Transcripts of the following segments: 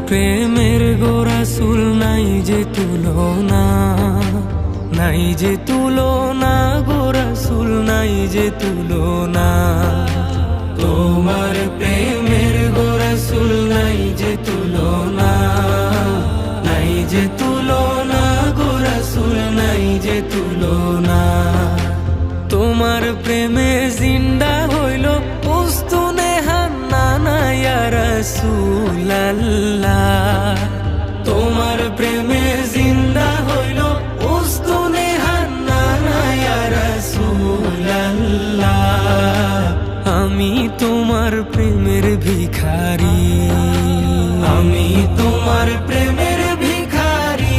প্রেমের গো রাসূল নাই যে তুলনা, নাই যে তুলনা গো রাসূল নাই যে তুলনা। তোমার প্রেমের গো রাসূল নাই যে তুলনা, নাই যে তুলনা গো রাসূল নাই যে তুলনা। তোমার প্রেমে জিন্দা হইল উস্তুনে হান্নানা ইয়া রাসূলাল্লাহ। তোমার প্রেমে জিন্দা হইল উস্তুনে হান্নানা ইয়া রাসূলাল্লাহ। আমি তোমার প্রেমের ভিখারি, আমি তোমার প্রেমের ভিখারি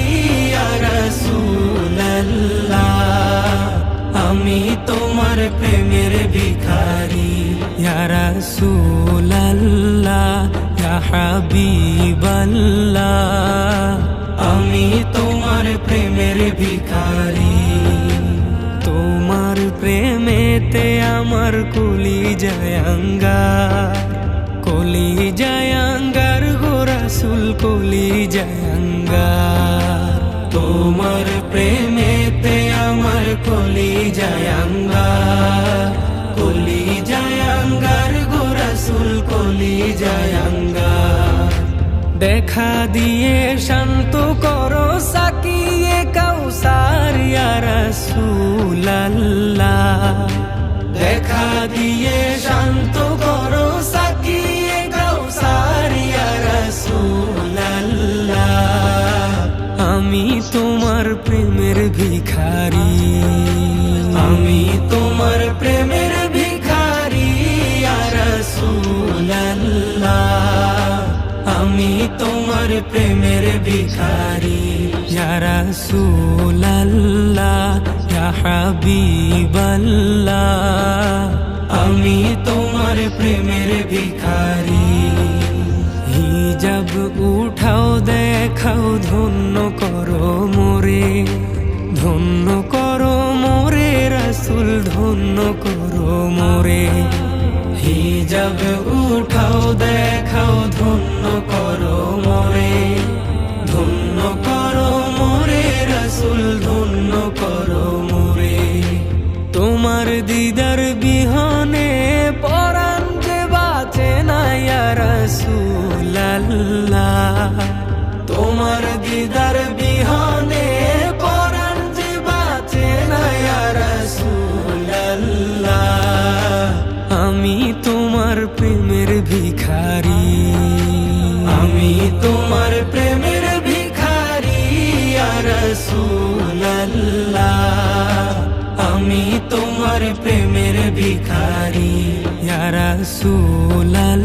ইয়া রাসূলাল্লাহ। আমি তোমার প্রেমের ভিখারি ইয়া রাসূলাল্লাহ ইয়া হাবিবাল্লাহ। আমি তোমার প্রেমের ভিখারি। তোমার প্রেমেতে আমার কলিজায় আঙ্গার, কলিজায় আঙ্গার গো রাসূল কলিজায় আঙ্গার। তোমার প্রেমেতে আমার কলিজায় আঙ্গার, কলিজায় আঙ্গার গো রাসূল কলিজায় আঙ্গার। দেখা দিয়ে শান্ত করো সাকিয়ে কাউসার ইয়া রাসূলাল্লাহ। দেখা দিয়ে শান্ত করো সাকিয়ে কাউসার ইয়া রাসূলাল্লাহ। আমি তোমার প্রেমের ভিখারি, আমি তোমার প্রেমের ভিখারি ইয়া রাসূলাল্লাহ। আমি তোমার প্রেমের ভিখারি ইয়া রাসূলাল্লাহ ইয়া হাবিবাল্লাহ। আমি তোমার প্রেমের ভিখারি। হিজাব উঠাও দেখাও ধন্য করো মোরে, ধন্য করো মোরে রাসূল ধন্য করো মোরে। হিজাব উঠাও দেখাও ধন্য করো মোরে, ধন্য করো মোরে রাসূল ধন্য করো মোরে। তোমার দিদার বিহনে পরাণ যে বাঁচে না ইয়া রাসূলাল্লাহ। তোমার দিদার বিহনে পরাণ যে বাঁচে না ইয়া রাসূলাল্লাহ। আমি তোমার প্রেমের ভিখারি, আমি তোমার প্রেমের ভিখারি ইয়া রাসূলাল্লাহ। আমি তোমার প্রেমের ভিখারি ইয়া রাসূলাল্লাহ